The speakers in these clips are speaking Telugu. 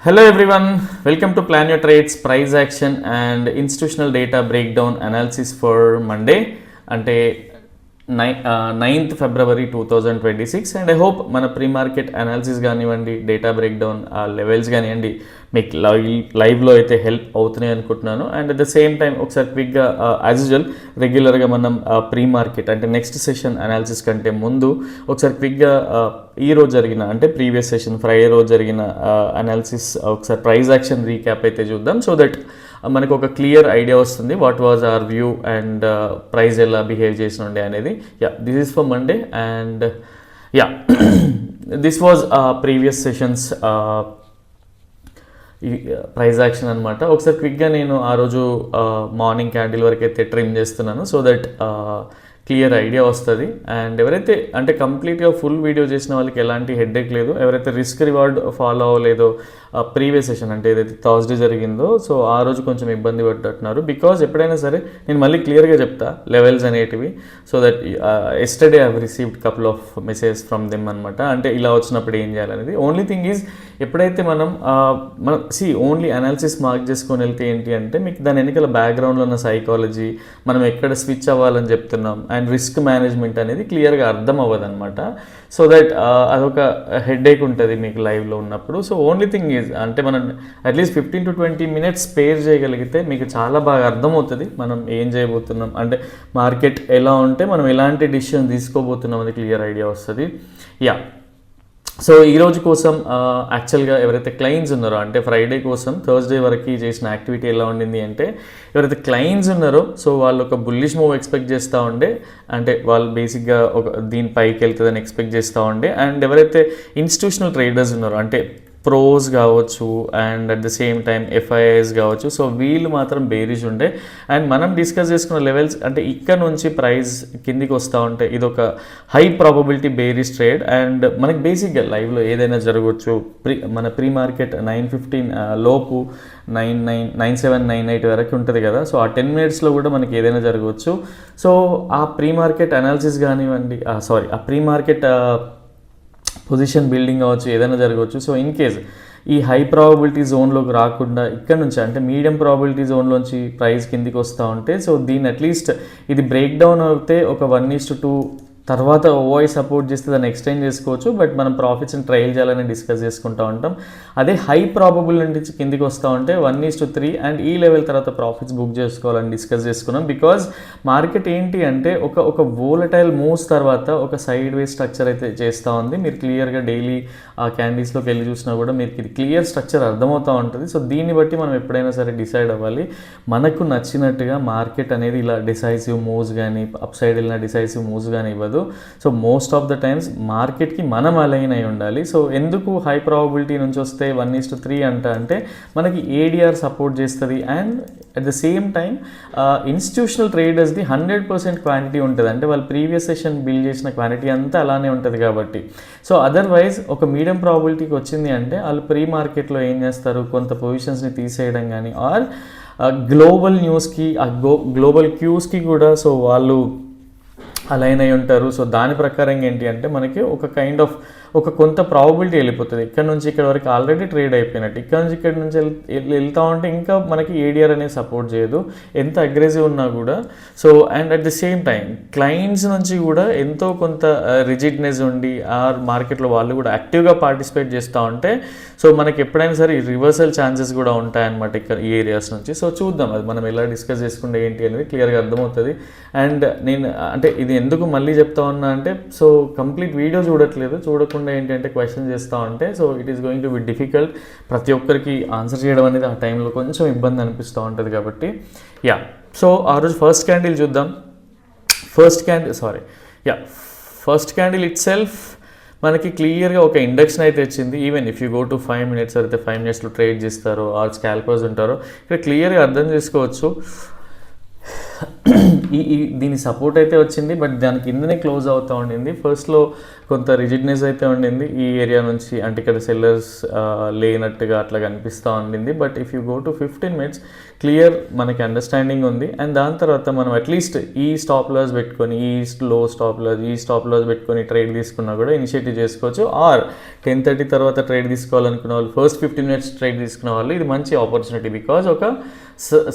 Hello everyone, welcome to Plan Your Trades, Price Action and Institutional Data Breakdown Analysis for Monday అంటే 9th February 2026 and I hope మన ప్రీ మార్కెట్ అనాలిసిస్ కానివ్వండి, డేటా బ్రేక్డౌన్ లెవెల్స్ కానివ్వండి మీకు లైవ్లో అయితే హెల్ప్ అవుతున్నాయి అనుకుంటున్నాను. And at the same time ఒకసారి క్విక్గా యాజ్ యూజువల్ రెగ్యులర్గా మనం ప్రీ మార్కెట్ అంటే నెక్స్ట్ సెషన్ అనాలిసిస్ కంటే ముందు ఒకసారి క్విక్గా ఈ రోజు జరిగిన అంటే ప్రీవియస్ సెషన్ ఫ్రైడే రోజు జరిగిన అనాలిసిస్ ఒకసారి ప్రైస్ యాక్షన్ రీక్యాప్ అయితే చూద్దాం. సో దట్ మనకు ఒక క్లియర్ ఐడియా వస్తుంది what was our view and price ఎలా బిహేవ్ చేసి ఉండే అనేది. This is for Monday and this was previous sessions ఈ ప్రైస్ యాక్షన్ అనమాట. ఒకసారి క్విక్గా నేను ఆ రోజు మార్నింగ్ క్యాండిల్ వరకు అయితే ట్రిమ్ చేస్తున్నాను సో దట్ క్లియర్ ఐడియా వస్తుంది. అండ్ ఎవరైతే అంటే కంప్లీట్గా ఫుల్ వీడియో చేసిన వాళ్ళకి ఎలాంటి హెడ్ఏక్ లేదు, ఎవరైతే రిస్క్ రివార్డ్ ఫాలో అవ్వలేదో ప్రీవియస్ సెషన్ అంటే ఏదైతే థర్స్డే జరిగిందో సో ఆ రోజు కొంచెం ఇబ్బంది పడుతున్నారు. బికాజ్ ఎప్పుడైనా సరే నేను మళ్ళీ క్లియర్గా చెప్తా లెవెల్స్ అనేటివి so that yesterday I received couple of messages from them అనమాట. అంటే ఇలా వచ్చినప్పుడు ఏం చేయాలనేది. ఓన్లీ థింగ్ ఈజ్ ఎప్పుడైతే మనం ఓన్లీ అనాలిసిస్ మార్క్ చేసుకొని వెళ్తే ఏంటి అంటే మీకు దాని వెనకాల బ్యాక్గ్రౌండ్లో ఉన్న సైకాలజీ, మనం ఎక్కడ స్విచ్ అవ్వాలని చెప్తున్నాం అండ్ రిస్క్ మేనేజ్మెంట్ అనేది క్లియర్గా అర్థం అవ్వదు అనమాట. సో దట్ అదొక హెడ్ఏక్ ఉంటుంది మీకు లైవ్లో ఉన్నప్పుడు. సో ఓన్లీ థింగ్ ఈజ్ అంటే మనం అట్లీస్ట్ 15 to 20 minutes స్పేర్ చేయగలిగితే మీకు చాలా బాగా అర్థమవుతుంది మనం ఏం చేయబోతున్నాం, అంటే మార్కెట్ ఎలా ఉంటే మనం ఎలాంటి డిసిషన్ తీసుకోబోతున్నాం అది క్లియర్ ఐడియా వస్తుంది. సో ఈరోజు కోసం యాక్చువల్గా ఎవరైతే క్లయింట్స్ ఉన్నారో అంటే ఫ్రైడే కోసం థర్స్డే వరకు చేసిన యాక్టివిటీ ఎలా ఉండింది అంటే ఎవరైతే క్లయింట్స్ ఉన్నారో సో వాళ్ళు ఒక బుల్లిష్ మూవ్ ఎక్స్పెక్ట్ చేస్తూ ఉండే, అంటే వాళ్ళు బేసిక్గా ఒక దీని పైకి వెళ్తుందని ఎక్స్పెక్ట్ చేస్తూ ఉండే. అండ్ ఎవరైతే ఇన్స్టిట్యూషనల్ ట్రేడర్స్ ఉన్నారో అంటే ప్రోస్ కావచ్చు and at the same time FIIs కావచ్చు సో వీళ్ళు మాత్రం బేరిష్ ఉండే. అండ్ మనం డిస్కస్ చేసుకున్న లెవెల్స్ అంటే ఇక్కడ నుంచి ప్రైస్ కిందికి వస్తూ ఉంటే ఇది ఒక high probability bearish trade. And మనకి బేసిక్గా లైవ్లో ఏదైనా జరగవచ్చు. మన ప్రీ మార్కెట్ 9:15 లోపు 9:97-9:98 వరకు ఉంటుంది కదా. సో ఆ 10 minutesలో కూడా మనకి ఏదైనా జరగవచ్చు. సో ఆ ప్రీ మార్కెట్ అనాలిసిస్ కానివ్వండి, ఆ ప్రీ మార్కెట్ పొజిషన్ బిల్డింగ్ అవ్వచ్చు, ఏదైనా జరగవచ్చు. సో ఇన్ కేస్ ఈ హై ప్రాబబిలిటీ జోన్లోకి రాకుండా ఇక్కడ నుంచి అంటే మీడియం ప్రాబబిలిటీ జోన్లోంచి ప్రైస్ కిందికి వస్తూ ఉంటే సో దీన్ని అట్లీస్ట్ ఇది బ్రేక్ డౌన్ అవుతే ఒక 1:2 తర్వాత ఓఐ సపోర్ట్ చేస్తే దాన్ని ఎక్స్టెండ్ చేసుకోవచ్చు. బట్ మనం ప్రాఫిట్స్ని ట్రైల్ చేయాలని డిస్కస్ చేసుకుంటూ ఉంటాం. అదే హై ప్రాబబుల్ నుంచి కిందికి వస్తూ ఉంటే 1:3 అండ్ ఈ లెవెల్ తర్వాత ప్రాఫిట్స్ బుక్ చేసుకోవాలని డిస్కస్ చేసుకున్నాం. బికాజ్ మార్కెట్ ఏంటి అంటే ఒక వోలటైల్ మూవ్స్ తర్వాత ఒక సైడ్ వే స్ట్రక్చర్ అయితే చేస్తూ ఉంది. మీరు క్లియర్గా డైలీ ఆ క్యాండీస్లోకి వెళ్ళి చూసినా కూడా మీకు ఇది క్లియర్ స్ట్రక్చర్ అర్థమవుతూ ఉంటుంది. సో దీన్ని బట్టి మనం ఎప్పుడైనా సరే డిసైడ్ అవ్వాలి మనకు నచ్చినట్టుగా మార్కెట్ అనేది ఇలా డిసైసివ్ మూవ్స్ కానీ అప్ సైడ్ వెళ్ళిన డిసైసివ్ మూవ్స్ కానీ ఇవ్వదు. So most of the times మార్కెట్కి మనం అలైన్ అయి ఉండాలి. సో ఎందుకు హై ప్రాబబిలిటీ నుంచి వస్తే 1:3 అంటే మనకి ఏడిఆర్ సపోర్ట్ చేస్తుంది. And at the same time institutional ట్రేడర్స్ది 100% క్వాంటిటీ ఉంటుంది, అంటే వాళ్ళు ప్రీవియస్ సెషన్ బిల్డ్ చేసిన క్వాంటిటీ అంతా అలానే ఉంటుంది కాబట్టి. సో అదర్వైజ్ ఒక మీడియం ప్రాబబిలిటీకి వచ్చింది అంటే వాళ్ళు ప్రీ మార్కెట్లో ఏం చేస్తారు, కొంత పొజిషన్స్ని తీసేయడం కానీ ఆర్ గ్లోబల్ న్యూస్కి గ్లోబల్ క్యూస్కి కూడా సో వాళ్ళు అలైన్ అయి ఉంటారు. సో దాని ప్రకారం ఏంటి అంటే మనకి ఒక కైండ్ ఆఫ్ ఒక కొంత ప్రాబబిలిటీ వెళ్ళిపోతుంది. ఇక్కడ నుంచి ఇక్కడ వరకు ఆల్రెడీ ట్రేడ్ అయిపోయినట్టు, ఇక్కడ నుంచి వెళ్తూ ఉంటే ఇంకా మనకి ఏడిఆర్ అనేది సపోర్ట్ చేయదు ఎంత అగ్రెసివ్ ఉన్నా కూడా. So and at the same time clients నుంచి కూడా ఎంతో కొంత రిజిడ్నెస్ ఉండి ఆర్ మార్కెట్లో వాళ్ళు కూడా యాక్టివ్గా పార్టిసిపేట్ చేస్తూ ఉంటే సో మనకి ఎప్పుడైనా సరే రివర్సల్ ఛాన్సెస్ కూడా ఉంటాయన్నమాట ఇక్కడ ఈ ఏరియాస్ నుంచి. సో చూద్దాం అది మనం ఎలా డిస్కస్ చేసుకుంటే ఏంటి అనేది క్లియర్గా అర్థమవుతుంది. అండ్ నేను అంటే ఇది ఎందుకు మళ్ళీ చెప్తా ఉన్నా అంటే సో కంప్లీట్ వీడియో చూడకుండా ఏంటంటే క్వశ్చన్ చేస్తూ ఉంటే so it is going to be difficult. ప్రతి ఒక్కరికి ఆన్సర్ చేయడం అనేది ఆ టైంలో కొంచెం ఇబ్బంది అనిపిస్తూ ఉంటుంది కాబట్టి సో ఆ రోజు ఫస్ట్ క్యాండిల్ చూద్దాం. ఫస్ట్ క్యాండిల్ ఇట్ సెల్ఫ్ మనకి క్లియర్గా ఒక ఇండక్షన్ అయితే వచ్చింది. Even if you go to 5 minutes అయితే 5 minutesలో ట్రేడ్ చేస్తారో ఆర్ స్కాల్పర్స్ ఉంటారో ఇక్కడ క్లియర్గా అర్థం చేసుకోవచ్చు దీని సపోర్ట్ అయితే వచ్చింది, బట్ దాని కిందనే క్లోజ్ అవుతూ ఉండింది. ఫస్ట్లో కొంత రిజిడ్నెస్ అయితే ఉండింది ఈ ఏరియా నుంచి, అంటే ఇక్కడ సెల్లర్స్ లేనట్టుగా అట్లా కనిపిస్తూ ఉండింది. But if you go to 15 minutes clear మనకి అండర్స్టాండింగ్ ఉంది. అండ్ దాని తర్వాత మనం అట్లీస్ట్ ఈ స్టాప్ లాస్ పెట్టుకొని, ఈ లో స్టాప్ లాస్, ఈ స్టాప్ లాస్ పెట్టుకొని ట్రేడ్ తీసుకున్నా కూడా ఇనిషియేటివ్ చేసుకోవచ్చు. ఆర్ 10:30 తర్వాత ట్రేడ్ తీసుకోవాలనుకున్న వాళ్ళు, ఫస్ట్ 15 minutes ట్రేడ్ తీసుకున్న వాళ్ళు ఇది మంచి ఆపర్చునిటీ. బికాజ్ ఒక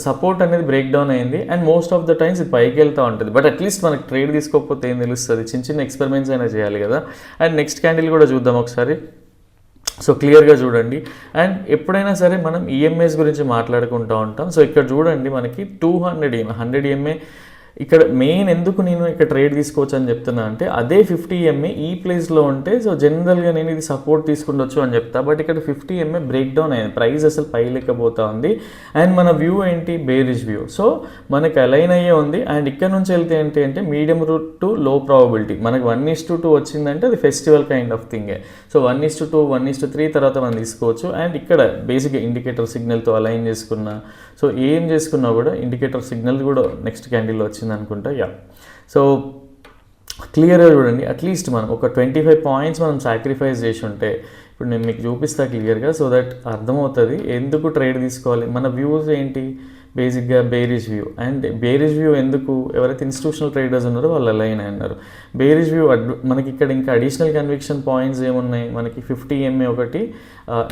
సపోర్ట్ అనేది బ్రేక్ డౌన్ అయింది and most of the times ఇది పైకి వెళ్తూ ఉంటుంది. బట్ అట్లీస్ట్ మనకి ట్రేడ్ తీసుకోకపోతే ఏం తెలుస్తుంది, చిన్న చిన్న ఎక్స్పెరిమెంట్స్ అయినా చేయాలి కదా. అండ్ నెక్స్ట్ క్యాండిల్ కూడా చూద్దాం ఒకసారి. సో క్లియర్గా చూడండి. అండ్ ఎప్పుడైనా సరే మనం ఈఎంఐస్ గురించి మాట్లాడుకుంటూ ఉంటాం. సో ఇక్కడ చూడండి మనకి 100 EMA ఇక్కడ మెయిన్ ఎందుకు నేను ఇక్కడ ట్రేడ్ తీసుకోవచ్చు అని చెప్తున్నా అంటే, అదే 50 EMA ఈ ప్లేస్లో ఉంటే సో జనరల్గా నేను ఇది సపోర్ట్ తీసుకుండొచ్చు అని చెప్తా. బట్ ఇక్కడ 50 EMA బ్రేక్ డౌన్ అయింది, ప్రైస్ అసలు పైలేకపోతా ఉంది. అండ్ మన వ్యూ ఏంటి, బేరిష్ వ్యూ. సో మనకి అలైన్ అయ్యే ఉంది. అండ్ ఇక్కడ నుంచి వెళ్తే ఏంటి అంటే medium route to low probability. మనకి 1:2 వచ్చిందంటే అది ఫెస్టివల్ కైండ్ ఆఫ్ థింగే. సో 1:2, 1:3 తర్వాత మనం తీసుకోవచ్చు. అండ్ ఇక్కడ బేసిక్గా ఇండికేటర్ సిగ్నల్తో అలైన్ చేసుకున్నా, సో ఏం చేసుకున్నా కూడా ఇండికేటర్ సిగ్నల్ కూడా నెక్స్ట్ క్యాండిల్లో వచ్చింది అనుకుంటా. యా, సో క్లియర్గా చూడండి. అట్లీస్ట్ మనం ఒక 25 points మనం సాక్రిఫైస్ చేసి ఉంటే, ఇప్పుడు నేను మీకు చూపిస్తా క్లియర్గా, సో దట్ అర్థమవుతుంది ఎందుకు ట్రేడ్ తీసుకోవాలి. మన వ్యూస్ ఏంటి, బేసిక్గా bearish view. And bearish view ఎందుకు, ఎవరైతే ఇన్స్టిట్యూషనల్ ట్రేడర్స్ ఉన్నారో వాళ్ళు అలైన్ అన్నారు. బేరిష్ వ్యూ మనకి ఇక్కడ ఇంకా అడిషనల్ కన్విక్షన్ పాయింట్స్ ఏమున్నాయి, మనకి 50 EMA ఒకటి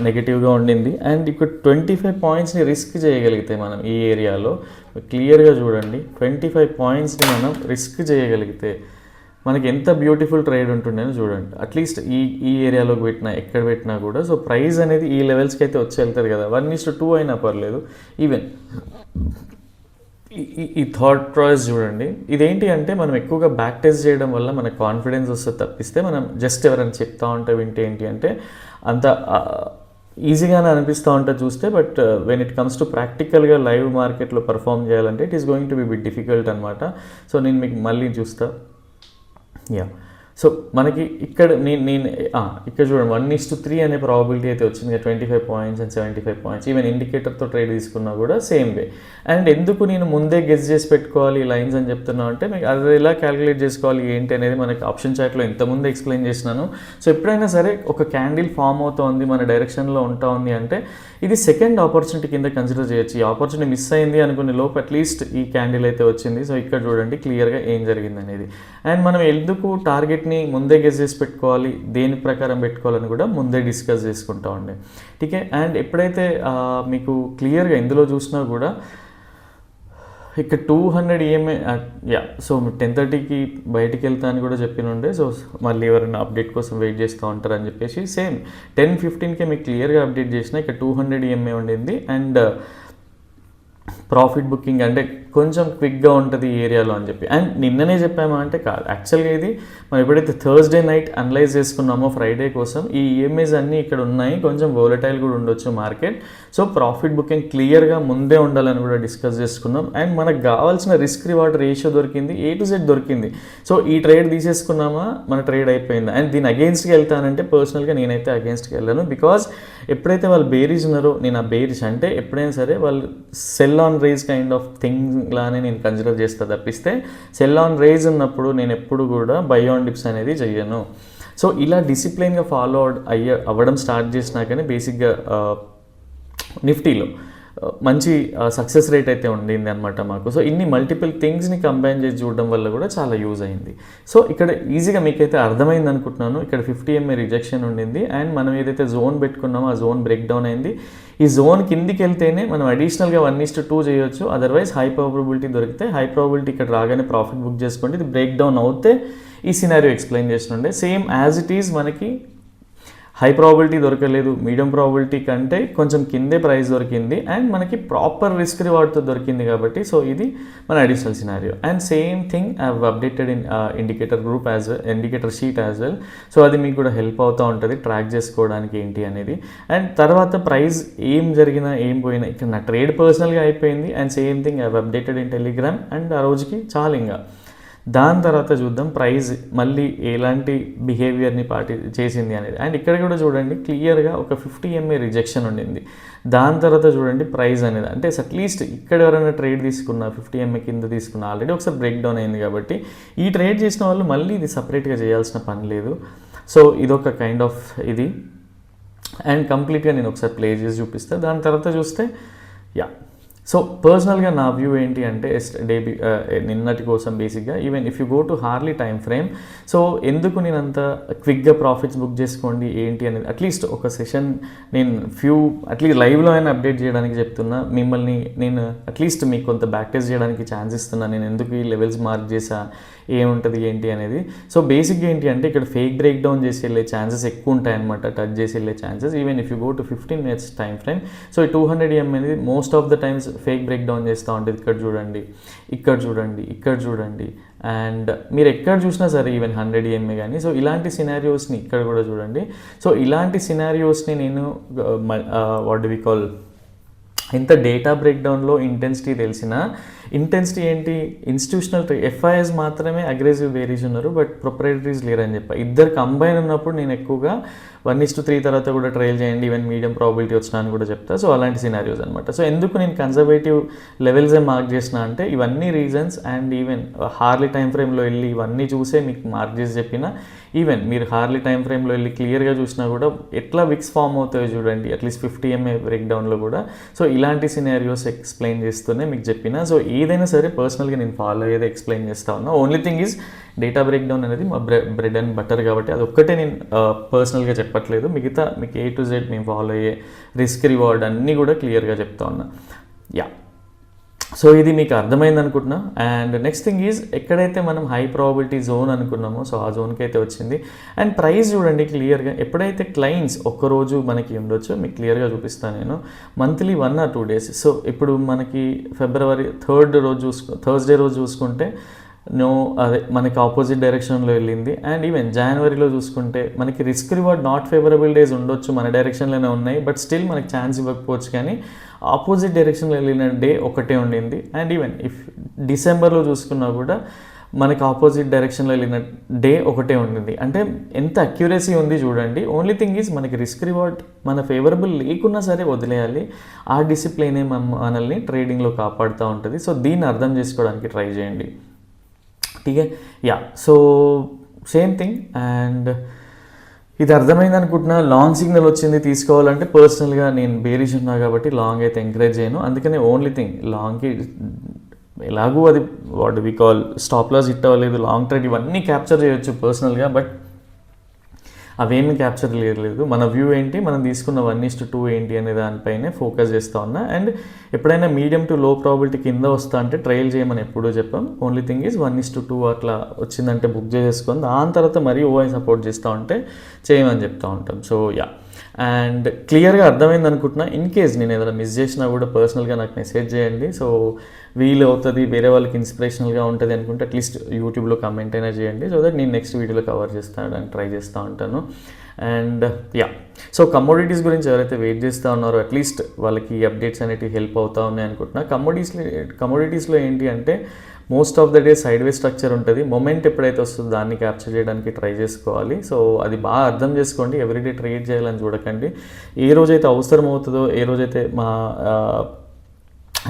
నెగిటివ్గా ఉండింది. అండ్ ఇక్కడ 25 pointsని రిస్క్ చేయగలిగితే మనం ఈ ఏరియాలో క్లియర్గా చూడండి, 25 pointsని మనం రిస్క్ చేయగలిగితే మనకి ఎంత బ్యూటిఫుల్ ట్రేడ్ ఉంటుండేనో చూడండి. అట్లీస్ట్ ఈ ఏరియాలోకి పెట్టినా, ఎక్కడ పెట్టినా కూడా సో ప్రైస్ అనేది ఈ లెవెల్స్కి అయితే వచ్చి వెళ్తుంది కదా. 1:2 అయినా పర్లేదు. ఈవెన్ ఈ థాట్ ప్రాసెస్ చూడండి. ఇదేంటి అంటే మనం ఎక్కువగా బ్యాక్ టెస్ట్ చేయడం వల్ల మనకు కాన్ఫిడెన్స్ వస్తుంది తప్పిస్తే, మనం జస్ట్ ఎవరైనా చెప్తా ఉంటే వింటే ఏంటి అంటే అంత ఈజీగానే అనిపిస్తూ ఉంటుంది చూస్తే. But when it comes to ప్రాక్టికల్గా లైవ్ మార్కెట్లో పర్ఫామ్ చేయాలంటే it is going to be bit difficult అనమాట. సో నేను మీకు మళ్ళీ చూస్తా. యా, సో మనకి ఇక్కడ నేను ఇక్కడ చూడండి 1:3 అనే ప్రాబిలిటీ అయితే వచ్చింది, 25 points అండ్ 75 points. ఈవెన్ ఇండికేటర్తో ట్రేడ్ తీసుకున్నా కూడా సేమ్ వే. అండ్ ఎందుకు నేను ముందే గెస్ చేసి పెట్టుకోవాలి ఈ లైన్స్ అని చెప్తున్నా అంటే, మీకు అది ఎలా క్యాలిక్యులేట్ చేసుకోవాలి ఏంటి అనేది మనకి ఆప్షన్ చార్ట్లో ఇంతకుముందు ఎక్స్ప్లెయిన్ చేసినాను. సో ఎప్పుడైనా సరే ఒక క్యాండిల్ ఫామ్ అవుతోంది, మన డైరెక్షన్లో ఉంటా ఉంది అంటే ఇది సెకండ్ ఆపర్చునిటీ కింద కన్సిడర్ చేయొచ్చు. ఈ ఆపర్చునిటీ మిస్ అయింది అనుకునే లోపు అట్లీస్ట్ ఈ క్యాండిల్ అయితే వచ్చింది. సో ఇక్కడ చూడండి క్లియర్గా ఏం జరిగింది అనేది. అండ్ మనం ఎందుకు టార్గెట్ని ముందే గెస్ చేసి పెట్టుకోవాలి, దేని ప్రకారం పెట్టుకోవాలని కూడా ముందే డిస్కస్ చేసుకుంటా ఉండే. ఠీకే. అండ్ ఎప్పుడైతే మీకు క్లియర్గా ఇందులో చూసినా కూడా ఇక్కడ 200 EMA. యా, సో 10:30కి బయటికి వెళ్తా అని కూడా చెప్పినుండే. సో మళ్ళీ ఎవరైనా అప్డేట్ కోసం వెయిట్ చేస్తూ ఉంటారని చెప్పేసి సేమ్ 10:15కే మీకు క్లియర్గా అప్డేట్ చేసిన ఇక్కడ 200 EMA ఉండింది. అండ్ ప్రాఫిట్ బుకింగ్ అంటే కొంచెం క్విక్గా ఉంటుంది ఈ ఏరియాలో అని చెప్పి. అండ్ నిన్ననే చెప్పామా అంటే కాదు, యాక్చువల్గా ఇది మనం ఎప్పుడైతే థర్స్డే నైట్ అనలైజ్ చేసుకున్నామో ఫ్రైడే కోసం, ఈ ఈఎంఐస్ అన్నీ ఇక్కడ ఉన్నాయి, కొంచెం వోలటైల్ కూడా ఉండొచ్చు మార్కెట్. సో ప్రాఫిట్ బుకింగ్ క్లియర్గా ముందే ఉండాలని కూడా డిస్కస్ చేసుకున్నాం. అండ్ మనకు కావాల్సిన రిస్క్ రివార్డ్ రేషియో దొరికింది, A to Z దొరికింది. సో ఈ ట్రేడ్ తీసేసుకున్నామా మన ట్రేడ్ అయిపోయింది. అండ్ దీని అగేన్స్ట్కి వెళ్తానంటే పర్సనల్గా నేనైతే అగేన్స్ట్కి వెళ్ళాను. బికాజ్ ఎప్పుడైతే వాళ్ళు బేరిజ్ ఉన్నారో, నేను ఆ బేరిజ్ అంటే ఎప్పుడైనా సరే వాళ్ళు sell on rise kind of thing లానే నేను కన్సిడర్ చేస్తా తప్పిస్తే, సెల్ ఆన్ రైజ్ ఉన్నప్పుడు నేను ఎప్పుడు కూడా బై ఆన్ డిప్స్ అనేది చెయ్యను. సో ఇలా డిసిప్లైన్గా ఫాలో అవ్వడం స్టార్ట్ చేసినాకనే బేసిక్గా నిఫ్టీలో మంచి సక్సెస్ రేట్ అయితే ఉండింది అనమాట మాకు. సో ఇన్ని మల్టిపుల్ థింగ్స్ని కంబైన్ చేసి చూడడం వల్ల కూడా చాలా యూజ్ అయింది. సో ఇక్కడ ఈజీగా మీకైతే అర్థమైంది అనుకుంటున్నాను. ఇక్కడ 50 EMA రిజెక్షన్ ఉండింది. అండ్ మనం ఏదైతే జోన్ పెట్టుకున్నామో ఆ జోన్ బ్రేక్ డౌన్ అయింది. ఈ జోన్ కిందికి వెళ్తేనే మనం అడిషనల్గా 1:2 చేయొచ్చు. అదర్వైజ్ హై ప్రాబబిలిటీ దొరికితే, హై ప్రాబబిలిటీ ఇక్కడ రాగానే ప్రాఫిట్ బుక్ చేసుకోండి. ఇది బ్రేక్ డౌన్ అవుతే ఈ సినారియో ఎక్స్ప్లెయిన్ చేస్తుండే సేమ్ యాజ్ ఇట్ ఈజ్. మనకి హై ప్రాబిలిటీ దొరకలేదు, మీడియం ప్రాబిలిటీ కంటే కొంచెం కిందే ప్రైస్ దొరికింది. అండ్ మనకి ప్రాపర్ రిస్క్ రివార్డ్తో దొరికింది కాబట్టి సో ఇది మన additional scenario. And same thing I have updated in indicator group as well, indicator sheet as well. So అది మీకు కూడా హెల్ప్ అవుతూ ఉంటుంది ట్రాక్ చేసుకోవడానికి ఏంటి అనేది. అండ్ తర్వాత ప్రైస్ ఏం జరిగినా ఏం పోయినా ఇక్కడ నా ట్రేడ్ పర్సనల్గా అయిపోయింది. And same thing I have updated in Telegram. And ఆ రోజుకి చాలు ఇంకా దాని తర్వాత చూద్దాం ప్రైస్ మళ్ళీ ఎలాంటి బిహేవియర్ని చేసింది అనేది. అండ్ ఇక్కడ కూడా చూడండి క్లియర్గా ఒక 50 MA రిజెక్షన్ ఉండింది. దాని తర్వాత చూడండి ప్రైస్ అనేది అంటే అట్లీస్ట్ ఇక్కడ ఎవరైనా ట్రేడ్ తీసుకున్న 50 MA కింద తీసుకున్న ఆల్రెడీ ఒకసారి బ్రేక్ డౌన్ అయింది కాబట్టి ఈ ట్రేడ్ చేసిన వాళ్ళు మళ్ళీ ఇది సపరేట్గా చేయాల్సిన పని లేదు. సో ఇదొక కైండ్ ఆఫ్ ఇది. అండ్ కంప్లీట్గా నేను ఒకసారి ప్లే చేసి చూపిస్తాను. దాని తర్వాత చూస్తే యా, సో పర్సనల్గా నా వ్యూ ఏంటి అంటే నిన్నటి కోసం బేసిక్గా even if you go to Harley time frame, so ఎందుకు నేను అంత క్విక్గా ప్రాఫిట్స్ బుక్ చేసుకోండి ఏంటి అనేది అట్లీస్ట్ ఒక సెషన్ నేను అట్లీస్ట్ లైవ్లో అయినా అప్డేట్ చేయడానికి చెప్తున్నా. మిమ్మల్ని నేను అట్లీస్ట్ మీకు కొంత బ్యాక్ టెస్ట్ చేయడానికి ఛాన్స్ ఇస్తున్నా. నేను ఎందుకు ఈ లెవెల్స్ మార్క్ చేసా, ఏముంటుంది ఏంటి అనేది. సో బేసిక్గా ఏంటి అంటే ఇక్కడ ఫేక్ బ్రేక్ డౌన్ చేసి వెళ్ళే ఛాన్సెస్ ఎక్కువ ఉంటాయి అనమాట, టచ్ చేసి వెళ్ళే chances. Even if you go to 15 minutes time frame, so ఈ 200 EM అనేది most of the times fake break down చేస్తూ ఉంటుంది. ఇక్కడ చూడండి, ఇక్కడ చూడండి, ఇక్కడ చూడండి, అండ్ మీరు ఎక్కడ చూసినా సరే ఈవెన్ 100 EM కానీ. సో ఇలాంటి సినారియోస్ని ఇక్కడ కూడా చూడండి. సో ఇలాంటి సినారియోస్ని నేను వాట్ డు వి కాల్ ఇంత డేటా బ్రేక్డౌన్లో ఇంటెన్సిటీ తెలిసిన ఇంటెన్సిటీ ఏంటి, ఇన్స్టిట్యూషనల్ FIs మాత్రమే అగ్రెసివ్ వేరీస్ ఉన్నారు, బట్ ప్రొప్రైటరీస్ లేరని చెప్పా. ఇద్దరు కంబైన్ ఉన్నప్పుడు నేను ఎక్కువగా 1:3 తర్వాత కూడా ట్రయల్ చేయండి, ఈవెన్ మీడియం ప్రాబిలిటీ వచ్చినా అని కూడా చెప్తా. సో అలాంటి సినారియోస్ అనమాట. సో ఎందుకు నేను కన్జర్వేటివ్ లెవెల్సే మార్క్ చేసిన అంటే ఇవన్నీ reasons. And even Harley time ఫ్రేమ్లో వెళ్ళి ఇవన్నీ చూసే మీకు మార్క్ చేసి చెప్పిన. ఈవెన్ మీరు హార్లీ టైం ఫ్రేమ్లో వెళ్ళి క్లియర్గా చూసినా కూడా ఎట్లా విక్స్ ఫామ్ అవుతాయో చూడండి, అట్లీస్ట్ 50 MA బ్రేక్ డౌన్లో కూడా. సో ఇలాంటి సినారియోస్ ఎక్స్ప్లెయిన్ చేస్తూనే మీకు చెప్పిన. సో ఏదైనా సరే పర్సనల్గా నేను ఫాలో అయ్యేది ఎక్స్ప్లెయిన్ చేస్తా ఉన్నా. Only thing is data break down అనేది మా బ్రెడ్ అండ్ బటర్ కాబట్టి అది ఒక్కటే నేను పర్సనల్గా చెప్పట్లేదు. మిగతా మీకు A to Z మేము ఫాలో అయ్యే రిస్క్ రివార్డ్ అన్నీ కూడా క్లియర్గా చెప్తా ఉన్నా. యా, సో ఇది మీకు అర్థమైంది అనుకుంటున్నా. అండ్ నెక్స్ట్ థింగ్ ఈజ్ ఎక్కడైతే మనం హై ప్రాబిలిటీ జోన్ అనుకున్నామో సో ఆ జోన్కి అయితే వచ్చింది. అండ్ ప్రైస్ చూడండి క్లియర్గా. ఎప్పుడైతే క్లయింట్స్ ఒక్కరోజు మనకి ఉండొచ్చో మీకు క్లియర్గా చూపిస్తాను నేను, మంత్లీ 1 or 2 days. సో ఇప్పుడు మనకి February 3rd రోజు థర్స్డే రోజు చూసుకుంటే అదే మనకి ఆపోజిట్ డైరెక్షన్లో వెళ్ళింది. అండ్ ఈవెన్ జనవరిలో చూసుకుంటే మనకి risk reward not favourable days ఉండొచ్చు, మన డైరెక్షన్లోనే ఉన్నాయి, బట్ స్టిల్ మనకి ఛాన్స్ ఇవ్వకపోవచ్చు. కానీ ఆపోజిట్ డైరెక్షన్లో వెళ్ళిన డే ఒకటే ఉండింది. అండ్ ఈవెన్ ఇఫ్ డిసెంబర్లో చూసుకున్నా కూడా మనకి ఆపోజిట్ డైరెక్షన్లో వెళ్ళిన డే ఒకటే ఉండింది. అంటే ఎంత అక్యురసీ ఉంది చూడండి. ఓన్లీ థింగ్ ఈజ్ మనకి రిస్క్ రివార్డ్ మన ఫేవరబుల్ లేకున్నా సరే వదిలేయాలి. ఆ డిసిప్లినే మనల్ని ట్రేడింగ్లో కాపాడుతూ ఉంటుంది. సో దీన్ని అర్థం చేసుకోవడానికి ట్రై చేయండి. ఠీకే, yeah, so same thing. And ఇది అర్థమైంది అనుకుంటున్నా. లాంగ్ సిగ్నల్ వచ్చింది తీసుకోవాలంటే పర్సనల్గా నేను బేరిష్ ఉన్నా కాబట్టి లాంగ్ అయితే ఎంకరేజ్ చేయను. అందుకనే ఓన్లీ థింగ్ లాంగ్కి ఎలాగూ అది what we call stop loss hit అవ్వలేదు, లాంగ్ ట్రేడ్ ఇవన్నీ క్యాప్చర్ చేయొచ్చు పర్సనల్గా, బట్ అవేమీ క్యాప్చర్ లేదు. మన వ్యూ ఏంటి, మనం తీసుకున్న 1:2 ఏంటి అనే దానిపైనే ఫోకస్ చేస్తూ ఉన్నా. అండ్ ఎప్పుడైనా మీడియం టు లో ప్రాబిలిటీ కింద వస్తా అంటే ట్రయల్ చేయమని ఎప్పుడూ చెప్పాం. ఓన్లీ థింగ్ ఈజ్ 1:2 అట్లా వచ్చిందంటే బుక్ చేసేసుకొని దాని తర్వాత మరీ ఓఐ సపోర్ట్ చేస్తూ ఉంటే చేయమని చెప్తూ ఉంటాం. సో యా, అండ్ క్లియర్గా అర్థమైంది అనుకుంటున్నా. ఇన్ కేస్ నేను ఏదైనా మిస్ చేసినా కూడా పర్సనల్గా నాకు మెసేజ్ చేయండి. సో వీలు అవుతుంది, వేరే వాళ్ళకి ఇన్స్పిరేషనల్గా ఉంటుంది అనుకుంటే అట్లీస్ట్ యూట్యూబ్లో కమెంట్ అయినా చేయండి. సో దట్ నేను నెక్స్ట్ వీడియోలో కవర్ చేస్తాను, ట్రై చేస్తూ ఉంటాను. అండ్ యా, సో కమోడిటీస్ గురించి ఎవరైతే వెయిట్ చేస్తూ ఉన్నారో అట్లీస్ట్ వాళ్ళకి అప్డేట్స్ అనేవి హెల్ప్ అవుతూ ఉన్నాయి అనుకుంటున్నా. కమోడిటీస్లో ఏంటి అంటే most of the day side way structure ఉంటుంది. మొమెంట్ ఎప్పుడైతే వస్తుందో దాన్ని క్యాప్చర్ చేయడానికి ట్రై చేసుకోవాలి. సో అది బాగా అర్థం చేసుకోండి. ఎవ్రీడే ట్రేడ్ చేయాలని చూడకండి. ఏ రోజైతే అవసరం అవుతుందో, ఏ రోజైతే మా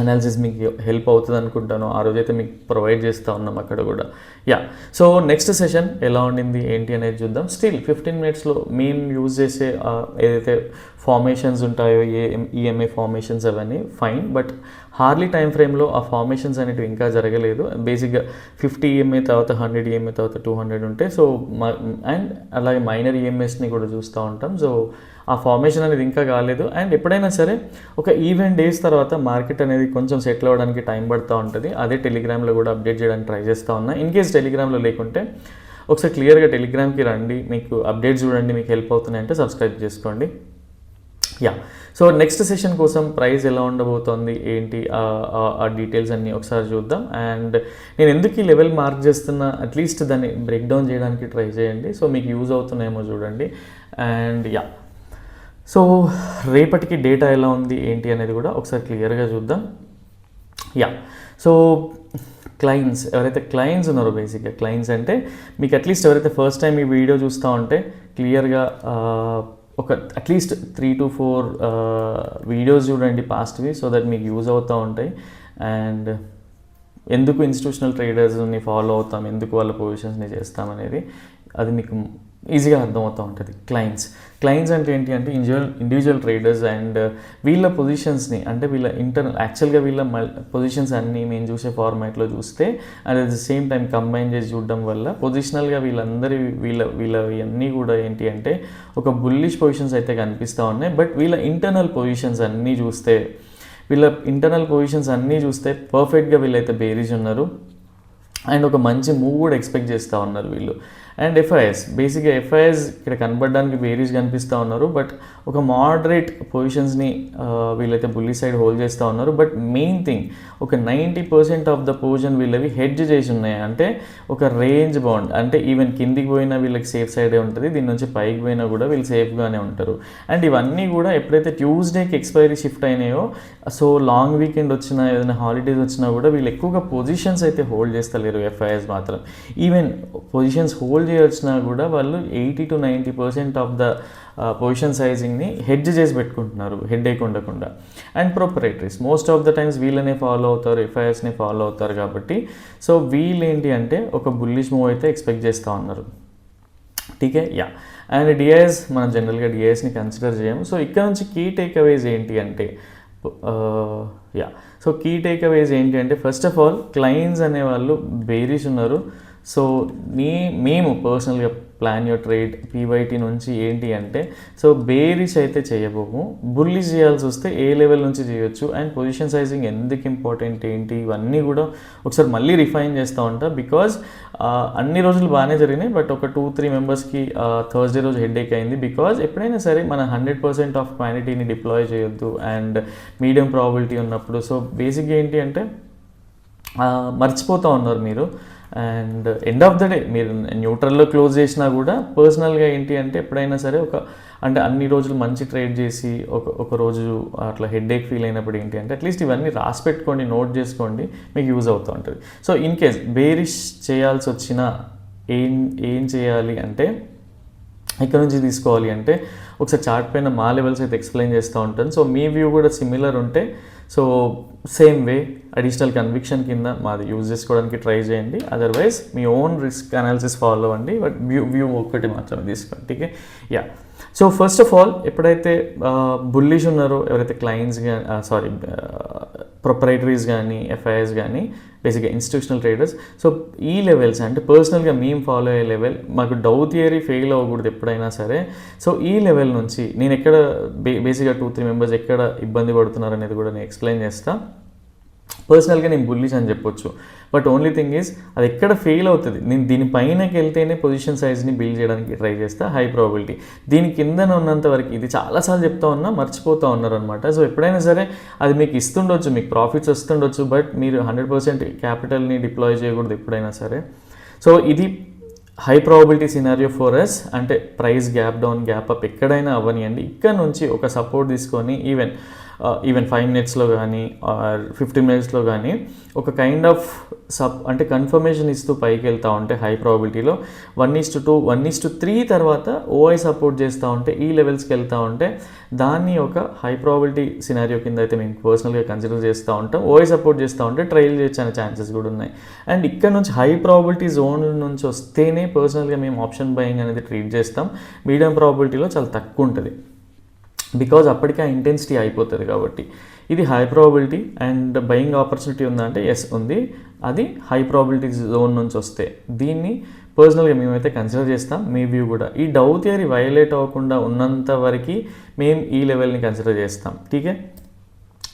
అనాలిసిస్ మీకు హెల్ప్ అవుతుంది అనుకుంటాను ఆ రోజైతే మీకు ప్రొవైడ్ చేస్తూ ఉన్నాం అక్కడ కూడా. యా, సో నెక్స్ట్ సెషన్ ఎలా ఉండింది ఏంటి అనేది చూద్దాం. స్టిల్ 15 minutesలో మేము యూజ్ చేసే ఏదైతే ఫార్మేషన్స్ ఉంటాయో EMA ఫార్మేషన్స్ అవన్నీ ఫైన్, బట్ హార్లీ టైం ఫ్రేమ్లో ఆ ఫార్మేషన్స్ అనేటివి ఇంకా జరగలేదు. బేసిక్గా 50 EMA తర్వాత 100 EMA తర్వాత 200 ఉంటే సో అండ్ అలాగే మైనర్ EMSని కూడా చూస్తూ ఉంటాం. సో ఆ ఫార్మేషన్ అనేది ఇంకా కాలేదు. అండ్ ఎప్పుడైనా సరే ఒక ఈవెంట్ డేస్ తర్వాత మార్కెట్ అనేది కొంచెం సెటిల్ అవ్వడానికి టైం పడుతూ ఉంటుంది. అదే టెలిగ్రామ్లో కూడా అప్డేట్ చేయడానికి ట్రై చేస్తూ ఉన్నా. ఇన్ కేస్ టెలిగ్రామ్లో లేకుంటే ఒకసారి క్లియర్గా టెలిగ్రామ్కి రండి, మీకు అప్డేట్స్ చూడండి, మీకు హెల్ప్ అవుతున్నాయంటే సబ్స్క్రైబ్ చేసుకోండి. యా, సో నెక్స్ట్ సెషన్ కోసం ప్రైస్ ఎలా ఉండబోతోంది ఏంటి ఆ డీటెయిల్స్ అన్నీ ఒకసారి చూద్దాం. అండ్ నేను ఎందుకు ఈ లెవెల్ మార్క్ చేస్తున్నా అట్లీస్ట్ దాన్ని బ్రేక్ డౌన్ చేయడానికి ట్రై చేయండి. సో మీకు యూజ్ అవుతున్నాయేమో చూడండి. అండ్ యా, సో రేపటికి డేటా ఎలా ఉంది ఏంటి అనేది కూడా ఒకసారి క్లియర్గా చూద్దాం. యా. సో క్లయింట్స్, ఎవరైతే క్లయింట్స్ ఉన్నారో, బేసిక్గా క్లయింట్స్ అంటే మీకు అట్లీస్ట్ ఎవరైతే ఫస్ట్ టైం ఈ వీడియో చూస్తూ ఉంటే క్లియర్గా ఒక అట్లీస్ట్ 3 to 4 వీడియోస్ చూడండి పాస్ట్వి, సో దట్ మీకు యూజ్ అవుతూ ఉంటాయి. అండ్ ఎందుకు ఇన్స్టిట్యూషనల్ ట్రేడర్స్ని ఫాలో అవుతాం, ఎందుకు వాళ్ళ పొజిషన్స్ని చేస్తామనేది అది మీకు ఈజీగా అర్థమవుతూ ఉంటుంది. క్లయింట్స్ అంటే ఏంటి అంటే ఇండివిజువల్ ట్రేడర్స్ అండ్ వీళ్ళ పొజిషన్స్ని, అంటే వీళ్ళ యాక్చువల్గా వీళ్ళ పొజిషన్స్ అన్నీ మేము చూసే ఫార్మాట్లో చూస్తే and at the same time combine చేసి చూడడం వల్ల పొజిషనల్గా వీళ్ళవి అన్నీ కూడా ఏంటి అంటే ఒక బుల్లిష్ పొజిషన్స్ అయితే కనిపిస్తూ ఉన్నాయి. బట్ వీళ్ళ ఇంటర్నల్ పొజిషన్స్ అన్నీ చూస్తే పర్ఫెక్ట్గా వీళ్ళైతే బేరీజ్ ఉన్నారు అండ్ ఒక మంచి మూవ్ కూడా ఎక్స్పెక్ట్ చేస్తూ ఉన్నారు వీళ్ళు. అండ్ ఎఫ్ఐఎస్, బేసిక్గా ఎఫ్ఐఎస్ ఇక్కడ కనబడడానికి బేరీజ్ కనిపిస్తూ ఉన్నారు, బట్ ఒక మోడరేట్ పొజిషన్స్ని వీళ్ళైతే బుల్లి సైడ్ హోల్డ్ చేస్తూ ఉన్నారు. బట్ మెయిన్ థింగ్, ఒక 90% ఆఫ్ ద పొజిషన్ వీళ్ళవి హెడ్జ్ చేసి ఉన్నాయి. అంటే ఒక రేంజ్ బౌండ్, అంటే ఈవెన్ కిందికి పోయినా వీళ్ళకి సేఫ్ సైడే ఉంటుంది, దీని నుంచి పైకి పోయినా కూడా వీళ్ళు సేఫ్గానే ఉంటారు. అండ్ ఇవన్నీ కూడా ఎప్పుడైతే ట్యూస్డేకి ఎక్స్పైరీ షిఫ్ట్ అయినాయో, సో లాంగ్ వీకెండ్ వచ్చినా ఏదైనా హాలిడేస్ వచ్చినా కూడా వీళ్ళు ఎక్కువగా పొజిషన్స్ అయితే హోల్డ్ చేస్తలేరు ఎఫ్ఐఎస్ మాత్రం. ఈవెన్ పొజిషన్స్ హోల్డ్ చేయొచ్చినా కూడా వాళ్ళు 80 to 90% ఆఫ్ ద పొజిషన్ సైజింగ్ని హెడ్జ్ చేసి పెట్టుకుంటున్నారు, హెడేక్ ఉండకుండా. And proprietaries most of the times వీళ్ళనే ఫాలో అవుతారు, ఎఫ్ఐఎస్ని ఫాలో అవుతారు కాబట్టి సో వీళ్ళు ఏంటి అంటే ఒక బుల్లిష్ మూవ్ అయితే ఎక్స్పెక్ట్ చేస్తూ ఉన్నారు. ఠీకే. యా. అండ్ డిఐఎస్, మనం జనరల్గా డిఐఎస్ని కన్సిడర్ చేయము. సో ఇక్కడ నుంచి కీ టేక్అవేస్ ఏంటి అంటే సో కీ టేక్అవేస్ ఏంటి అంటే ఫస్ట్ ఆఫ్ ఆల్ క్లయింట్స్ అనేవాళ్ళు బేరిష్ ఉన్నారు. సో మేము పర్సనల్గా ప్లాన్ యువర్ ట్రేడ్ పీవైటీ నుంచి ఏంటి అంటే సో బేరిష్ అయితే చేయబోము, బుల్లిష్ చేయాల్సి వస్తే ఏ లెవెల్ నుంచి చేయొచ్చు అండ్ పొజిషన్ సైజింగ్ ఎందుకు ఇంపార్టెంట్ ఏంటి ఇవన్నీ కూడా ఒకసారి మళ్ళీ రిఫైన్ చేస్తూ ఉంటా. బికాజ్ అన్ని రోజులు బాగానే జరిగినాయి, బట్ ఒక 2-3 మెంబర్స్కి థర్స్డే రోజు హెడేక్ అయింది. బికాజ్ ఎప్పుడైనా సరే మన 100% ఆఫ్ క్వాంటిటీని డిప్లాయ్ చేయొద్దు అండ్ మీడియం ప్రాబిలిటీ ఉన్నప్పుడు. సో బేసిక్గా ఏంటి అంటే మర్చిపోతూ ఉన్నారు మీరు. And end of the day మీరు న్యూట్రల్లో క్లోజ్ చేసినా కూడా పర్సనల్గా ఏంటి అంటే ఎప్పుడైనా సరే అంటే అన్ని రోజులు మంచి ట్రేడ్ చేసి ఒక రోజు అట్లా హెడేక్ ఫీల్ అయినప్పుడు ఏంటి అంటే అట్లీస్ట్ ఇవన్నీ రాసి పెట్టుకోండి, నోట్ చేసుకోండి, మీకు యూజ్ అవుతూ ఉంటుంది. సో ఇన్ కేస్ బేరిష్ చేయాల్సి వచ్చినా ఏం చేయాలి అంటే ఇక్కడ నుంచి తీసుకోవాలి అంటే ఒకసారి చార్ట్ పైన మా లెవెల్స్ అయితే ఎక్స్ప్లెయిన్ చేస్తూ ఉంటాను. సో మీ వ్యూ కూడా సిమిలర్ ఉంటే so same way additional conviction కింద మాది యూజ్ చేసుకోవడానికి ట్రై చేయండి. అదర్వైజ్ మీ ఓన్ రిస్క్ అనాలిసిస్ ఫాలో అవ్వండి, బట్ వ్యూ ఒక్కటి మాత్రమే తీసుకోండి. ఠీకే. Yeah. So first of all ఎప్పుడైతే బుల్లిష్ ఉన్నారో ఎవరైతే క్లయింట్స్ కానీ ప్రొపరైటరీస్ కానీ ఎఫ్ఐఎస్ కానీ బేసిక్గా ఇన్స్టిట్యూషనల్ ట్రేడర్స్, సో ఈ లెవెల్స్ అంటే పర్సనల్గా మేము ఫాలో అయ్యే లెవెల్ మాకు డౌ థియరీ ఫెయిల్ అవ్వకూడదు ఎప్పుడైనా సరే. సో ఈ లెవెల్ నుంచి నేను ఎక్కడ బేసిక్గా 2-3 మెంబర్స్ ఎక్కడ ఇబ్బంది పడుతున్నారు అనేది కూడా నేను ఎక్స్ప్లెయిన్ చేస్తాను. పర్సనల్గా నేను బుల్లిష్ అని చెప్పొచ్చు, బట్ ఓన్లీ థింగ్ ఈజ్ అది ఎక్కడ ఫెయిల్ అవుతుంది, నేను దీనిపైనకి వెళ్తేనే పొజిషన్ సైజ్ని బిల్డ్ చేయడానికి ట్రై చేస్తా, హై ప్రాబిలిటీ. దీని కింద ఉన్నంత వరకు ఇది చాలాసార్లు చెప్తా ఉన్నా మర్చిపోతూ ఉన్నారు అనమాట. సో ఎప్పుడైనా సరే అది మీకు ఇస్తుండొచ్చు, మీకు ప్రాఫిట్స్ వస్తుండొచ్చు, బట్ మీరు 100% క్యాపిటల్ని డిప్లాయ్ చేయకూడదు ఎప్పుడైనా సరే. సో ఇది high probability scenario for us, అంటే price gap down gap up ఎక్కడైనా అవ్వనియండి. ఇక్కడ నుంచి ఒక సపోర్ట్ తీసుకొని ఈవెన్ 5 మినిట్స్లో కానీ ఆర్ 15 మినిట్స్లో కానీ ఒక కైండ్ ఆఫ్ అంటే కన్ఫర్మేషన్ ఇస్తూ పైకి వెళ్తూ ఉంటే హై ప్రాబిలిటీలో 1:2 1:3 తర్వాత ఓఐ సపోర్ట్ చేస్తూ ఉంటే ఈ లెవెల్స్కి వెళ్తూ ఉంటే దాన్ని ఒక హై ప్రాబిలిటీ సినారియో కింద అయితే మేము పర్సనల్గా కన్సిడర్ చేస్తూ ఉంటాం. ఓఐ సపోర్ట్ చేస్తూ ఉంటే ట్రైల్ చేయొచ్చు అనే ఛాన్సెస్ కూడా ఉన్నాయి. అండ్ ఇక్కడ నుంచి హై ప్రాబిలిటీ జోన్ నుంచి వస్తేనే పర్సనల్గా మేము ఆప్షన్ బయింగ్ అనేది ట్రీట్ చేస్తాం. మీడియం ప్రాబిలిటీలో చాలా తక్కువ ఉంటుంది, బికాజ్ అప్పటికే ఆ ఇంటెన్సిటీ అయిపోతుంది కాబట్టి. ఇది high probability and buying opportunity ఉందంటే ఎస్ ఉంది, అది హై ప్రాబిలిటీ జోన్ నుంచి వస్తే దీన్ని పర్సనల్గా మేమైతే కన్సిడర్ చేస్తాం. మీ వ్యూ కూడా ఈ డౌ థియరీ వైలేట్ అవ్వకుండా ఉన్నంత వరకు మేము ఈ లెవెల్ని కన్సిడర్ చేస్తాం. ఠీకే.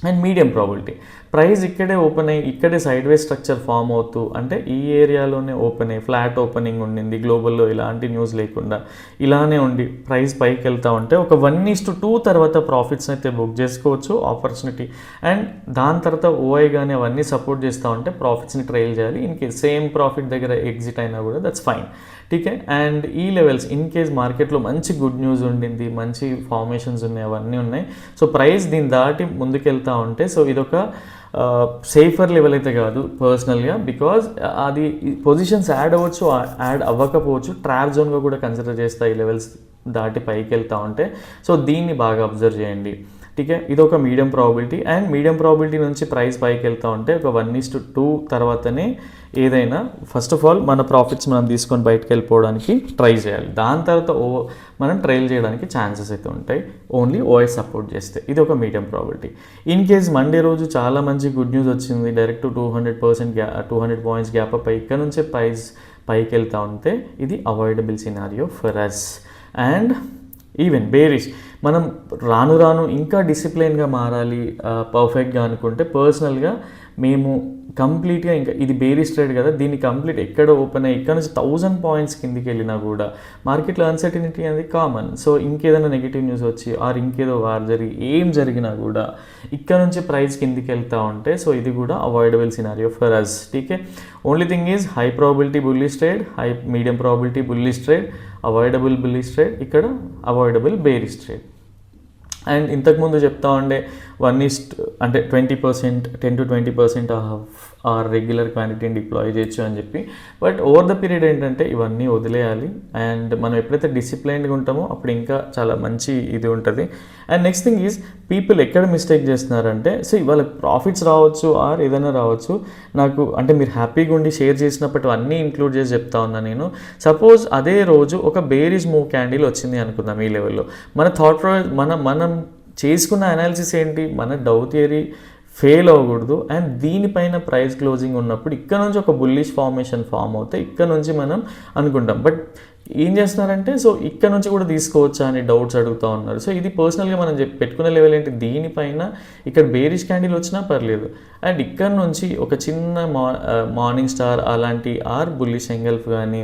అండ్ మీడియం ప్రాబిలిటీ ప్రైస్ ఇక్కడే ఓపెన్ అయ్యి ఇక్కడే సైడ్ వే స్ట్రక్చర్ ఫామ్ అవుతూ, అంటే ఈ ఏరియాలోనే ఓపెన్ అయ్యి ఫ్లాట్ ఓపెనింగ్ ఉండింది, గ్లోబల్లో ఎలాంటి న్యూస్ లేకుండా ఇలానే ఉండి ప్రైస్ పైకి వెళ్తూ ఉంటే ఒక 1:2 తర్వాత ప్రాఫిట్స్ అయితే బుక్ చేసుకోవచ్చు ఆపర్చునిటీ. అండ్ దాని తర్వాత ఓఐ కానీ అవన్నీ సపోర్ట్ చేస్తూ ఉంటే ప్రాఫిట్స్ని ట్రైల్ చేయాలి. ఇన్ కేస్ సేమ్ ప్రాఫిట్ దగ్గర ఎగ్జిట్ అయినా కూడా దట్స్ ఫైన్. ఠీకే. అండ్ ఈ లెవెల్స్ ఇన్ కేస్ మార్కెట్లో మంచి గుడ్ న్యూస్ ఉండింది, మంచి ఫార్మేషన్స్ ఉన్నాయి, అవన్నీ ఉన్నాయి, సో ప్రైస్ దీన్ని దాటి ముందుకెళ్తా వెళ్తూ ఉంటే సో ఇదొక సేఫర్ లెవెల్ అయితే కాదు పర్సనల్గా, బికాజ్ అది పొజిషన్స్ యాడ్ అవ్వచ్చు, యాడ్ అవ్వకపోవచ్చు, ట్రాప్ జోన్గా కూడా కన్సిడర్ చేస్తాయి లెవెల్స్ దాటి పైకి వెళ్తూ ఉంటే. సో దీన్ని బాగా అబ్జర్వ్ చేయండి. ఠీకే, ఇది ఒక medium probability. And medium probability నుంచి ప్రైస్ పైకి వెళ్తూ ఉంటే ఒక 1:2 తర్వాతనే ఏదైనా ఫస్ట్ ఆఫ్ ఆల్ మన ప్రాఫిట్స్ మనం తీసుకొని బయటకు వెళ్ళిపోవడానికి ట్రై చేయాలి. దాని తర్వాత మనం ట్రైల్ చేయడానికి ఛాన్సెస్ అయితే ఉంటాయి ఓన్లీ ఓఎస్ సపోర్ట్ చేస్తే. ఇది ఒక medium probability. In case Monday రోజు చాలా మంచి గుడ్ న్యూస్ వచ్చింది, డైరెక్ట్ 200 పాయింట్స్ గ్యాప్ అప్ ఇక్కడ నుంచే ప్రైస్ పైకి వెళ్తూ ఉంటే ఇది avoidable scenario for us. And even bearish మనం రాను రాను ఇంకా డిసిప్లైన్గా మారాలి పర్ఫెక్ట్గా అనుకుంటే పర్సనల్గా మేము కంప్లీట్గా ఇంకా ఇది బేరిష్ ట్రేడ్ కదా, దీన్ని కంప్లీట్ ఎక్కడ ఓపెన్ అయ్యి ఇక్కడ నుంచి 1000 పాయింట్స్ కిందికి వెళ్ళినా కూడా మార్కెట్లో అన్సర్టినిటీ అనేది కామన్. సో ఇంకేదైనా నెగిటివ్ న్యూస్ వచ్చి ఆర్ ఇంకేదో వార్ జరిగి ఏం జరిగినా కూడా ఇక్కడ నుంచి ప్రైస్ కిందికి వెళ్తూ ఉంటే సో ఇది కూడా అవాయిడబుల్ సినారియో ఫర్ అస్. ఠీకే, only thing is high probability bullish trade, high medium probability bullish trade, avoidable bullish trade, ఇక్కడ అవాయిడబుల్ బేరిష్ ట్రేడ్. అండ్ ఇంతకుముందు చెప్తా ఉండే 20% 10-20% ఆర్ రెగ్యులర్ క్వాంటిటీని డిప్లాయ్ చేయొచ్చు అని చెప్పి. బట్ ఓవర్ ద పీరియడ్ ఏంటంటే ఇవన్నీ వదిలేయాలి. అండ్ మనం ఎప్పుడైతే డిసిప్లైన్డ్గా ఉంటామో అప్పుడు ఇంకా చాలా మంచి ఇది ఉంటుంది. And next thing is people ఎక్కడ మిస్టేక్ చేస్తున్నారంటే సో ఇవాళ ప్రాఫిట్స్ రావచ్చు ఆర్ ఏదైనా రావచ్చు, నాకు అంటే మీరు హ్యాపీగా ఉండి షేర్ చేసినప్పుడు అన్నీ ఇంక్లూడ్ చేసి చెప్తా ఉన్నా నేను. సపోజ్ అదే రోజు ఒక బేరిష్ మూవ్ క్యాండిల్ వచ్చింది అనుకుందాం ఈ లెవెల్లో, మన థాట్ మనం చేసుకున్న అనాలిసిస్ ఏంటి, మన డౌ థియరీ ఫెయిల్ అవ్వకూడదు. అండ్ దీనిపైన ప్రైస్ క్లోజింగ్ ఉన్నప్పుడు ఇక్కడ నుంచి ఒక బుల్లిష్ ఫార్మేషన్ ఫామ్ అవుతే ఇక్కడ నుంచి మనం అనుకుంటాం. బట్ ఏం చేస్తున్నారంటే సో ఇక్కడ నుంచి కూడా తీసుకోవచ్చా అని డౌట్స్ అడుగుతూ ఉన్నారు. సో ఇది పర్సనల్గా మనం పెట్టుకునే లెవెల్ ఏంటి, దీనిపైన ఇక్కడ బేరిష్ క్యాండిల్ వచ్చినా పర్లేదు అండ్ ఇక్కడ నుంచి ఒక చిన్న మార్నింగ్ స్టార్ అలాంటి ఆర్ బుల్లిష్ ఎంగల్ఫ్ కానీ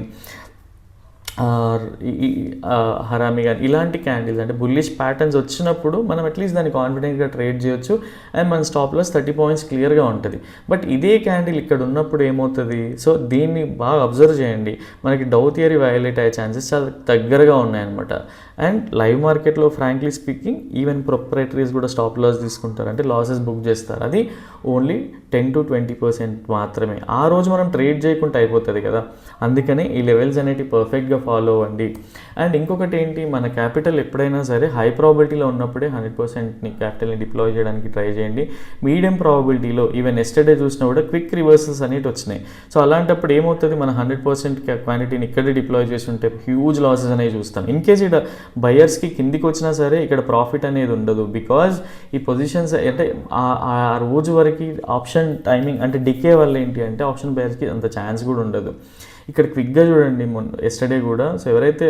హరామి కానీ ఇలాంటి క్యాండిల్స్ అంటే బుల్లిష్ ప్యాటర్న్స్ వచ్చినప్పుడు మనం అట్లీస్ట్ దాన్ని కాన్ఫిడెంట్గా ట్రేడ్ చేయొచ్చు అండ్ మన స్టాప్ లాస్ 30 పాయింట్స్ క్లియర్గా ఉంటుంది. బట్ ఇదే క్యాండిల్ ఇక్కడ ఉన్నప్పుడు ఏమవుతుంది, సో దీన్ని బాగా అబ్జర్వ్ చేయండి, మనకి డౌ థియరీ వయలేట్ అయ్యే ఛాన్సెస్ చాలా దగ్గరగా ఉన్నాయన్నమాట. అండ్ లైవ్ మార్కెట్లో ఫ్రాంక్లీ స్పీకింగ్ ఈవెన్ ప్రొప్రైటరీస్ కూడా స్టాప్ లాస్ తీసుకుంటారు, అంటే లాసెస్ బుక్ చేస్తారు. అది ఓన్లీ 10-20% మాత్రమే. ఆ రోజు మనం ట్రేడ్ చేయకుండా అయిపోతుంది కదా, అందుకనే ఈ లెవెల్స్ అనేవి పర్ఫెక్ట్గా ఫాలో అవ్వండి. అండ్ ఇంకొకటి ఏంటి, మన క్యాపిటల్ ఎప్పుడైనా సరే హై ప్రాబిలిటీలో ఉన్నప్పుడే 100%ని క్యాపిటల్ని డిప్లాయ్ చేయడానికి ట్రై చేయండి. మీడియం ప్రాబిలిటీలో ఈవెన్ ఎస్టర్డే చూసినా కూడా క్విక్ రివర్సల్స్ అనేవి వచ్చినాయి. సో అలాంటప్పుడు ఏమవుతుంది, మన 100% క్వాంటిటీని ఇక్కడే డిప్లాయ్ చేసి ఉంటే హ్యూజ్ లాసెస్ అనేవి చూస్తాం. ఇన్ కేస్ ఇక్కడ బయర్స్కి కిందికి వచ్చినా సరే ఇక్కడ ప్రాఫిట్ అనేది ఉండదు, బికాజ్ ఈ పొజిషన్స్ అంటే ఆ రోజు వరకు ఆప్షన్ టైమింగ్ అంటే డికే వల్ల ఏంటి అంటే ఆప్షన్ బయర్స్కి అంత ఛాన్స్ కూడా ఉండదు. ఇక్కడ క్విక్గా చూడండి ఎస్టర్డే కూడా, సో ఎవరైతే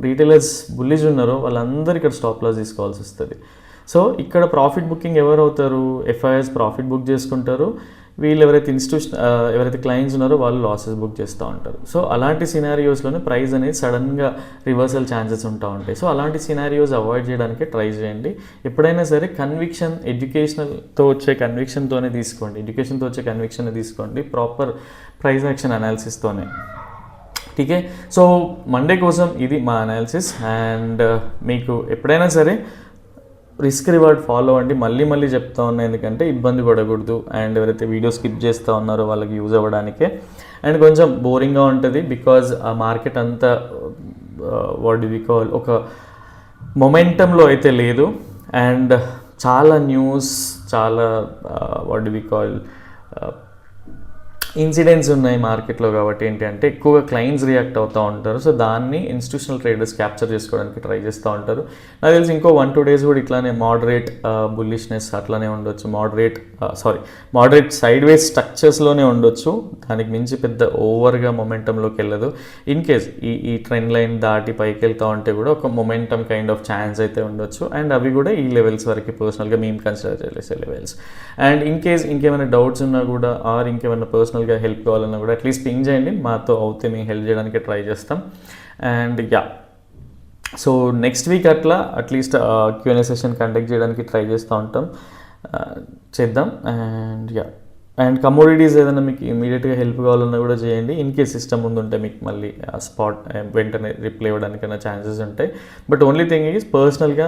రీటైలర్స్ బుల్లిష్ ఉన్నారో వాళ్ళందరూ ఇక్కడ స్టాప్ లాస్ తీసుకోవాల్సి వస్తుంది. సో ఇక్కడ ప్రాఫిట్ బుకింగ్ ఎవరు అవుతారు, ఎఫ్ఐఎస్ ప్రాఫిట్ బుక్ చేసుకుంటారు, వీళ్ళు ఎవరైతే క్లయింట్స్ ఉన్నారో వాళ్ళు లాసెస్ బుక్ చేస్తూ ఉంటారు. సో అలాంటి సినారియోస్లోనే ప్రైస్ అనేది సడన్గా రివర్సల్ ఛాన్సెస్ ఉంటా ఉంటాయి. సో అలాంటి సినారియోస్ అవాయిడ్ చేయడానికి ట్రై చేయండి. ఎప్పుడైనా సరే కన్విక్షన్, ఎడ్యుకేషన్తో వచ్చే కన్విక్షన్తోనే తీసుకోండి, ఎడ్యుకేషన్తో వచ్చే కన్విక్షన్ తీసుకోండి, ప్రాపర్ ప్రైస్ యాక్షన్ అనాలిసిస్తోనే. ఠీకే, సో మండే కోసం ఇది మా అనాలిసిస్. అండ్ మీకు ఎప్పుడైనా సరే రిస్క్ రివార్డ్ ఫాలో అవ్వండి. మళ్ళీ చెప్తా ఉన్నా ఎందుకంటే ఇబ్బంది పడకూడదు. అండ్ ఎవరైతే వీడియో స్కిప్ చేస్తూ ఉన్నారో వాళ్ళకి యూజ్ అవ్వడానికే. అండ్ కొంచెం బోరింగ్గా ఉంటుంది బికాజ్ ఆ మార్కెట్ అంతా వాట్ డు వి కాల్ ఒక మొమెంటంలో అయితే లేదు. అండ్ చాలా న్యూస్, చాలా what do we call incidents ఉన్నాయి మార్కెట్లో. కాబట్టి ఏంటంటే ఎక్కువగా క్లయింట్స్ రియాక్ట్ అవుతూ ఉంటారు. సో దాన్ని ఇన్స్టిట్యూషనల్ ట్రేడర్స్ క్యాప్చర్ చేసుకోవడానికి ట్రై చేస్తూ ఉంటారు. నాకు తెలిసి ఇంకో 1-2 days కూడా ఇట్లానే మోడరేట్ బుల్లిష్నెస్ అట్లానే ఉండొచ్చు, మోడరేట్ సైడ్ వేస్ స్ట్రక్చర్స్లోనే ఉండొచ్చు. దానికి మించి పెద్ద ఓవర్గా మొమెంటంలోకి వెళ్ళదు. ఇన్ కేస్ ఈ ట్రెండ్ లైన్ దాటి పైకి వెళ్తూ ఉంటే కూడా ఒక మొమెంటం కైండ్ ఆఫ్ ఛాన్స్ అయితే ఉండొచ్చు. అండ్ అవి కూడా ఈ లెవెల్స్ వరకు పర్సనల్గా మేము కన్సిడర్ చేసే లెవెల్స్. అండ్ ఇన్ కేస్ ఇంకేమైనా డౌట్స్ ఉన్నా కూడా ఆర్ ఇంకేమైనా పర్సనల్గా హెల్ప్ కావాలన్నా కూడా అట్లీస్ట్ పింగ్ చేయండి, మాతో అవుతే మేము హెల్ప్ చేయడానికి ట్రై చేస్తాం. అండ్ సో నెక్స్ట్ వీక్ అట్లా అట్లీస్ట్ Q&A సెషన్ కండక్ట్ చేయడానికి ట్రై చేస్తూ ఉంటాం, చేద్దాం. అండ్ అండ్ కమోడిటీస్ ఏదైనా మీకు ఇమీడియట్గా హెల్ప్ కావాలన్నా కూడా చేయండి. ఇన్ కేస్ సిస్టమ్ ముందు ఉంటే మీకు మళ్ళీ స్పాట్ వెంటనే రిప్లై ఇవ్వడానికైనా ఛాన్సెస్ ఉంటాయి. బట్ ఓన్లీ థింగ్ ఈజ్ పర్సనల్గా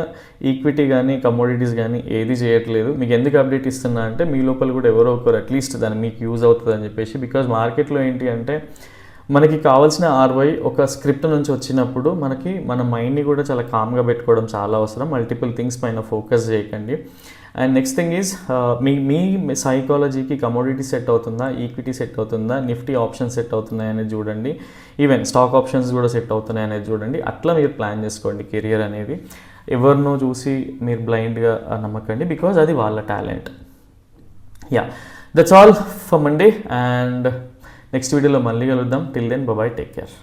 ఈక్విటీ కానీ కమోడిటీస్ కానీ ఏది చేయట్లేదు. మీకు ఎందుకు అప్డేట్ ఇస్తున్నా అంటే మీ లోపల కూడా ఎవరో ఒకరు అట్లీస్ట్ దాన్ని మీకు యూజ్ అవుతుంది అని చెప్పేసి. బికాజ్ మార్కెట్లో ఏంటి అంటే మనకి కావాల్సిన ROI ఒక స్క్రిప్ట్ నుంచి వచ్చినప్పుడు మనకి మన మైండ్ని కూడా చాలా కామ్గా పెట్టుకోవడం చాలా అవసరం. మల్టిపుల్ థింగ్స్ పైన ఫోకస్ చేయకండి. అండ్ నెక్స్ట్ థింగ్ ఈజ్ మీ సైకాలజీకి కమోడిటీ సెట్ అవుతుందా, ఈక్విటీ సెట్ అవుతుందా, నిఫ్టీ ఆప్షన్స్ సెట్ అవుతున్నాయి అనేది చూడండి. ఈవెన్ స్టాక్ ఆప్షన్స్ కూడా సెట్ అవుతున్నాయి అనేది చూడండి. అట్లా మీరు ప్లాన్ చేసుకోండి కెరియర్ అనేది. ఎవరినో చూసి మీరు బ్లైండ్గా నమ్మకండి, బికాజ్ అది వాళ్ళ talent. Yeah, that's all for Monday. And next వీడియోలో మళ్ళీ కలుద్దాం. Till then bye, take care.